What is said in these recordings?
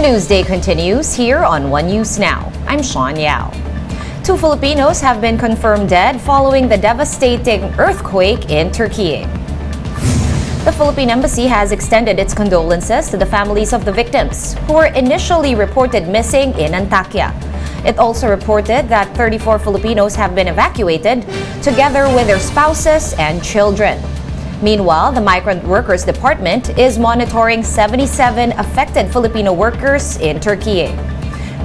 Newsday continues here on One News Now. I'm Sean Yao. 2 Filipinos have been confirmed dead following the devastating earthquake in Turkey. The Philippine Embassy has extended its condolences to the families of the victims, who were initially reported missing in Antakya. It also reported that 34 Filipinos have been evacuated, together with their spouses and children. Meanwhile, the Migrant Workers Department is monitoring 77 affected Filipino workers in Turkey.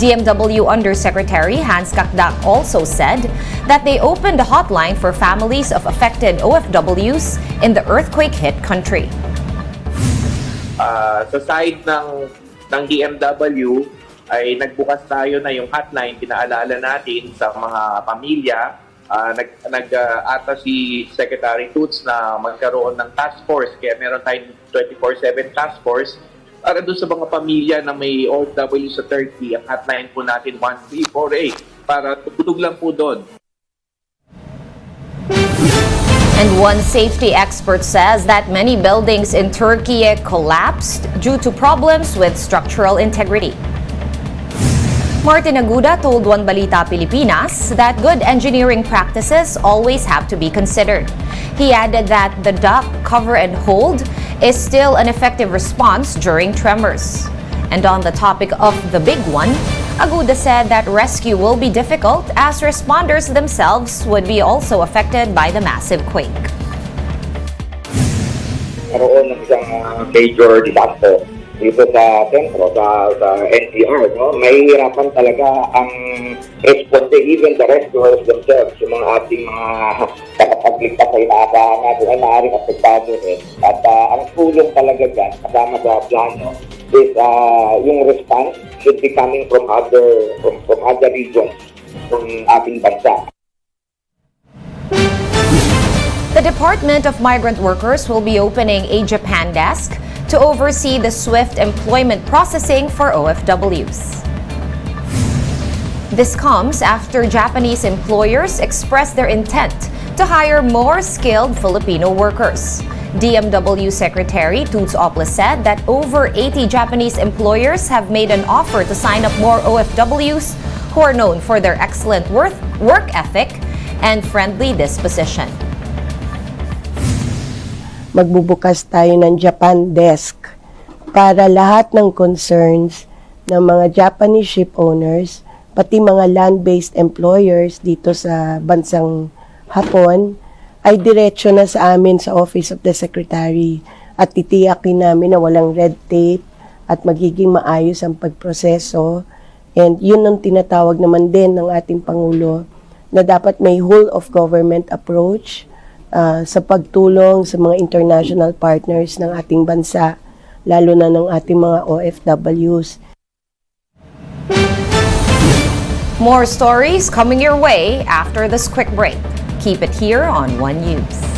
DMW Undersecretary Hans Kakdak also said that they opened a hotline for families of affected OFWs in the earthquake-hit country. Sa side ng DMW ay nagbukas tayo na yung hotline, pinaalala natin sa mga pamilya. Ata si Secretary Toots na magkaroon ng task force, kaya meron tayong 24/7 task force para doon sa mga pamilya na may OFW sa Turkey. Ang hotline po natin 1348 para tutulog lang po doon. And one safety expert says that many buildings in Turkey collapsed due to problems with structural integrity. Martin Aguda told One Balita Pilipinas that good engineering practices always have to be considered. He added that the duct cover and hold is still an effective response during tremors. And on the topic of the big one, Aguda said that rescue will be difficult as responders themselves would be also affected by the massive quake. Karoon ng isang major disaster dito sa sentro, sa NCR, no? Mahihirapan talaga ang responde, even the rescuers themselves, yung mga ating mga kapagligtas ay inaasahan natin ay maaaring apektado rin. At ang tulong talaga dyan, kasama sa plano, is yung response should be coming from other regions ng ating bansa. The Department of Migrant Workers will be opening a Japan desk to oversee the swift employment processing for OFWs. This comes after Japanese employers expressed their intent to hire more skilled Filipino workers. DMW Secretary Toots Oples said that over 80 Japanese employers have made an offer to sign up more OFWs who are known for their excellent work ethic and friendly disposition. Magbubukas tayo ng Japan desk para lahat ng concerns ng mga Japanese ship owners, pati mga land-based employers dito sa bansang Hapon, ay diretso na sa amin sa Office of the Secretary at titiyakin namin na walang red tape at magiging maayos ang pagproseso. And yun ang tinatawag naman din ng ating Pangulo na dapat may whole of government approach sa pagtulong sa mga international partners ng ating bansa, lalo na ng ating mga OFWs. More stories coming your way after this quick break. Keep it here on One News.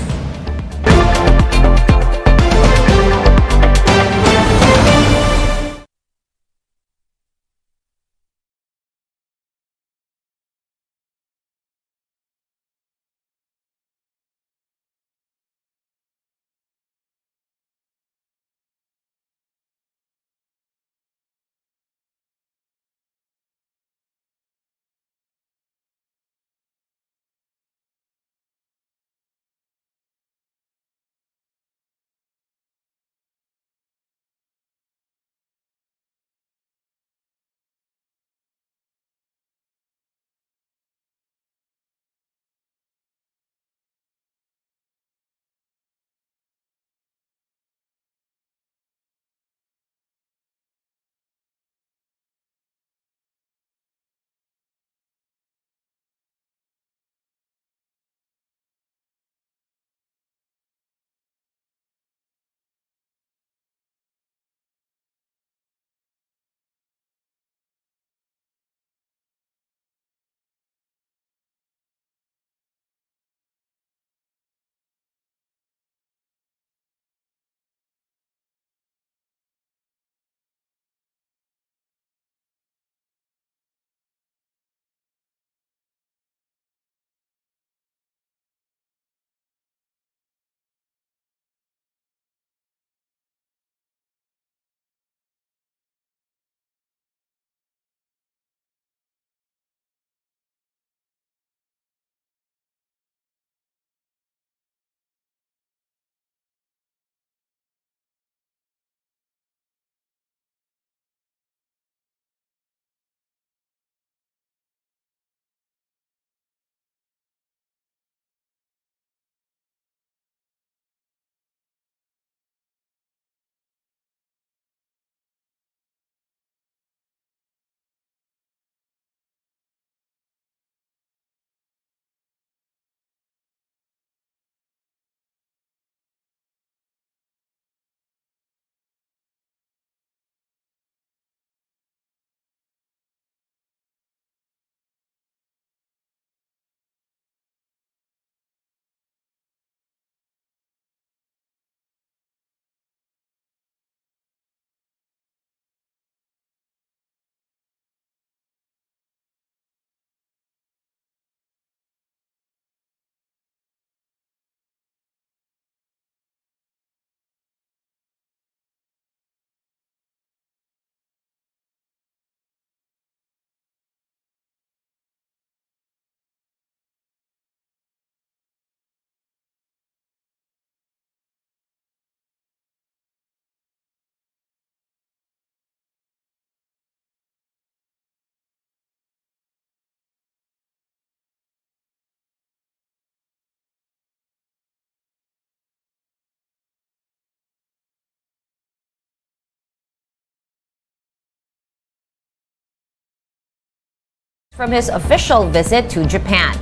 from his official visit to Japan.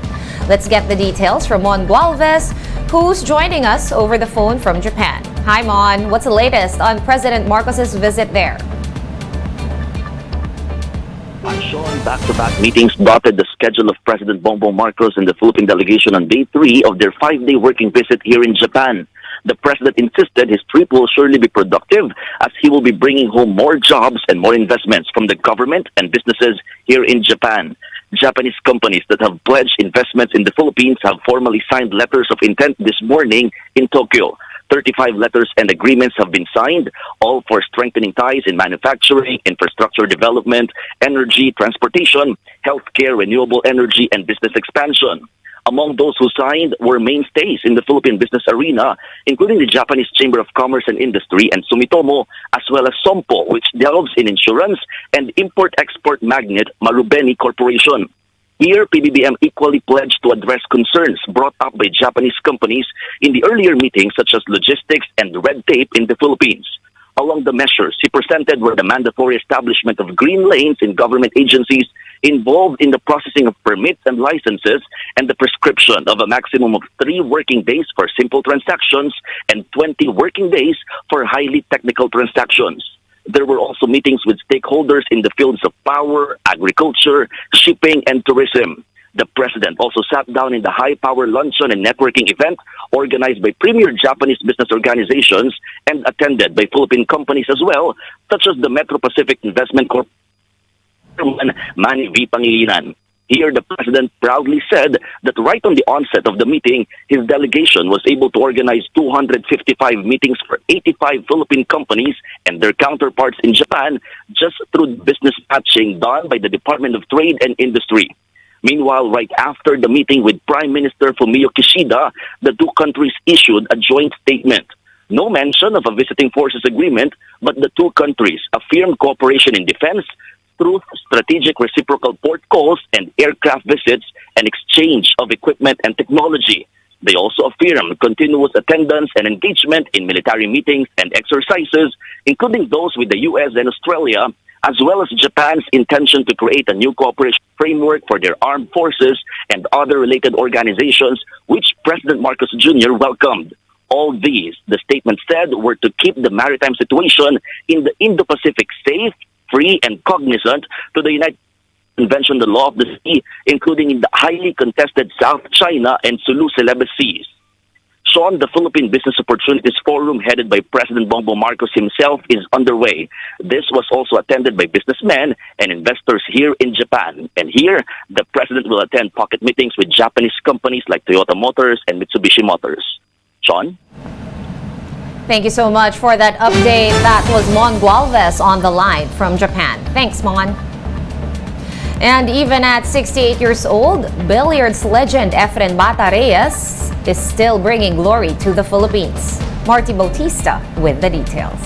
Let's get the details from Mon Gualvez, who's joining us over the phone from Japan. Hi, Mon. What's the latest on President Marcos's visit there? Sean, back-to-back meetings dotted the schedule of President Bongbong Marcos and the Philippine delegation on day 3 of their 5-day working visit here in Japan. The president insisted his trip will surely be productive as he will be bringing home more jobs and more investments from the government and businesses here in Japan. Japanese companies that have pledged investments in the Philippines have formally signed letters of intent this morning in Tokyo. 35 letters and agreements have been signed, all for strengthening ties in manufacturing, infrastructure development, energy, transportation, healthcare, renewable energy, and business expansion. Among those who signed were mainstays in the Philippine business arena, including the Japanese Chamber of Commerce and Industry and Sumitomo, as well as Sompo, which delves in insurance, and import-export magnate Marubeni Corporation. Here, PBBM equally pledged to address concerns brought up by Japanese companies in the earlier meetings, such as logistics and red tape in the Philippines. Along the measures he presented were the mandatory establishment of green lanes in government agencies involved in the processing of permits and licenses, and the prescription of a maximum of 3 working days for simple transactions and 20 working days for highly technical transactions. There were also meetings with stakeholders in the fields of power, agriculture, shipping, and tourism. The president also sat down in the high-power luncheon and networking event organized by premier Japanese business organizations and attended by Philippine companies as well, such as the Metro Pacific Investment Corporation, Manny V. Pangilinan. Here, the president proudly said that right on the onset of the meeting, his delegation was able to organize 255 meetings for 85 Philippine companies and their counterparts in Japan just through business patching done by the Department of Trade and Industry. Meanwhile, right after the meeting with Prime Minister Fumio Kishida, the two countries issued a joint statement. No mention of a visiting forces agreement, but the two countries affirmed cooperation in defense through strategic reciprocal port calls and aircraft visits and exchange of equipment and technology. They also affirmed continuous attendance and engagement in military meetings and exercises, including those with the U.S. and Australia, as well as Japan's intention to create a new cooperation framework for their armed forces and other related organizations, which President Marcos Jr. welcomed. All these, the statement said, were to keep the maritime situation in the Indo-Pacific safe, free, and cognizant to the United Convention on the Law of the Sea, including in the highly contested South China and Sulu-Celebes Seas. Sean, the Philippine Business Opportunities Forum headed by President Bongbong Marcos himself is underway. This was also attended by businessmen and investors here in Japan. And here, the president will attend pocket meetings with Japanese companies like Toyota Motors and Mitsubishi Motors. Sean? Thank you so much for that update. That was Mon Gualvez on the line from Japan. Thanks, Mon. And even at 68 years old, billiards legend Efren Bata Reyes is still bringing glory to the Philippines. Marty Bautista with the details.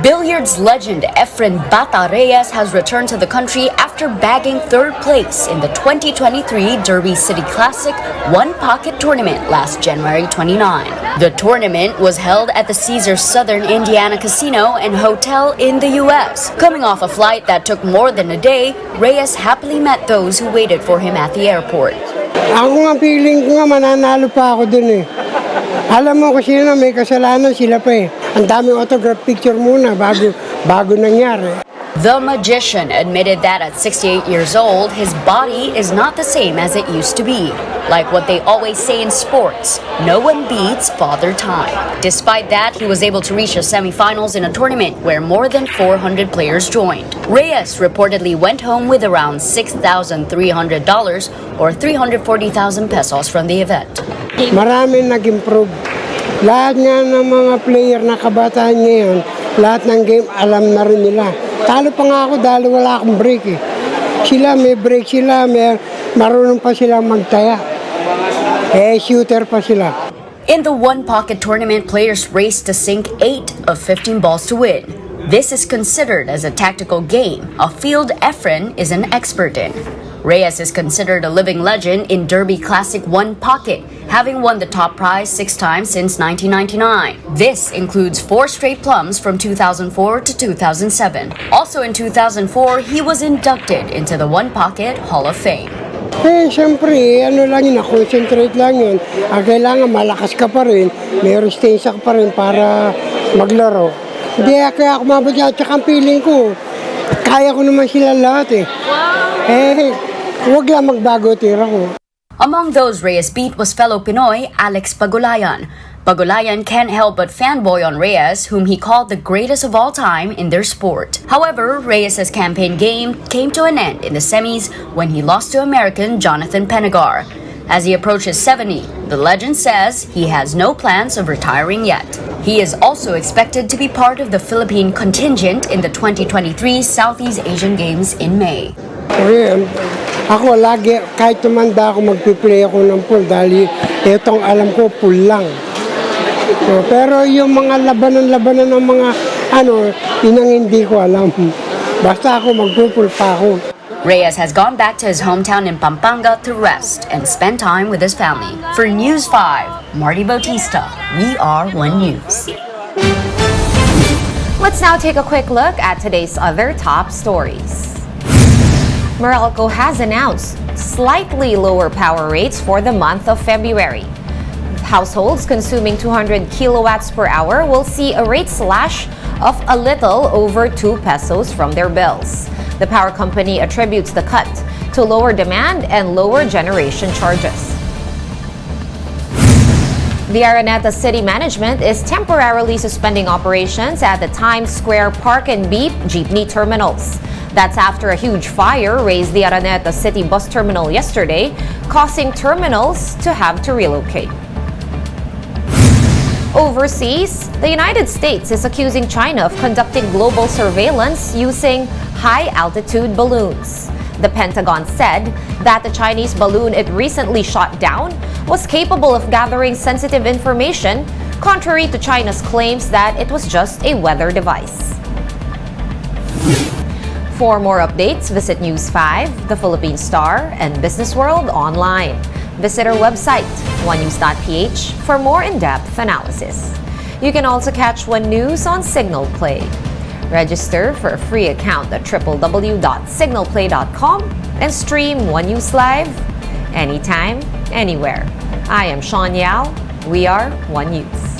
Billiards legend Efren Bata Reyes has returned to the country after bagging 3rd place in the 2023 Derby City Classic One Pocket Tournament last January 29. The tournament was held at the Caesars Southern Indiana Casino and Hotel in the U.S. Coming off a flight that took more than a day, Reyes happily met those who waited for him at the airport. Ako nga feeling ko nga mananalo pa ako dun eh. Alam mo kasi na may kasalanan sila pa eh. Ang daming autograph picture muna bago nangyari. The magician admitted that at 68 years old, his body is not the same as it used to be. Like what they always say in sports, no one beats Father Time. Despite that, he was able to reach the semifinals in a tournament where more than 400 players joined. Reyes reportedly went home with around $6,300 or 340,000 pesos from the event. Marami nag-improve. Lahat nga ng mga player na kabataan ngayon, lahat ng game alam na rin nila. Talo pa nga ako dahil wala akong break eh. Sila may break sila, marunong pa silang magtaya. Shooter pa sila. In the One Pocket Tournament, players race to sink 8 of 15 balls to win. This is considered as a tactical game, a field Efren is an expert in. Reyes is considered a living legend in Derby Classic One Pocket, having won the top prize 6 times since 1999. This includes 4 straight plums from 2004 to 2007. Also in 2004, he was inducted into the One Pocket Hall of Fame. Siyempre, ano lang yun, concentrate lang yun. Ang kailangan malakas ka pa rin, may resistensya ka pa rin para maglaro. Hindi, kaya ako mabadya, tsaka ang feeling ko, kaya ko naman sila lahat huwag lang magbago tira ko. Among those Reyes beat was fellow Pinoy Alex Pagulayan. Pagulayan can't help but fanboy on Reyes, whom he called the greatest of all time in their sport. However, Reyes' campaign game came to an end in the semis when he lost to American Jonathan Penagar. As he approaches 70, the legend says he has no plans of retiring yet. He is also expected to be part of the Philippine contingent in the 2023 Southeast Asian Games in May. Ako lagi, kahit tumanda ako, magpiplay ako ng pool dahil itong alam ko, pool lang. Pero yung mga labanan ng mga yun ang hindi ko alam. Basta ako magpupul pa ako. Reyes has gone back to his hometown in Pampanga to rest and spend time with his family. For News 5, Marty Bautista, We Are One News. Let's now take a quick look at today's other top stories. Meralco has announced slightly lower power rates for the month of February. Households consuming 200 kilowatts per hour will see a rate slash of a little over 2 pesos from their bills. The power company attributes the cut to lower demand and lower generation charges. The Araneta City Management is temporarily suspending operations at the Times Square Park and Beep jeepney terminals. That's after a huge fire razed the Araneta City bus terminal yesterday, causing terminals to have to relocate. Overseas, the United States is accusing China of conducting global surveillance using high-altitude balloons. The Pentagon said that the Chinese balloon it recently shot down was capable of gathering sensitive information, contrary to China's claims that it was just a weather device. For more updates, visit News 5, The Philippine Star, and Business World online. Visit our website, onenews.ph, for more in-depth analysis. You can also catch One News on Signal Play. Register for a free account at www.signalplay.com and stream One News live anytime, anywhere. I am Sean Yao. We are One News.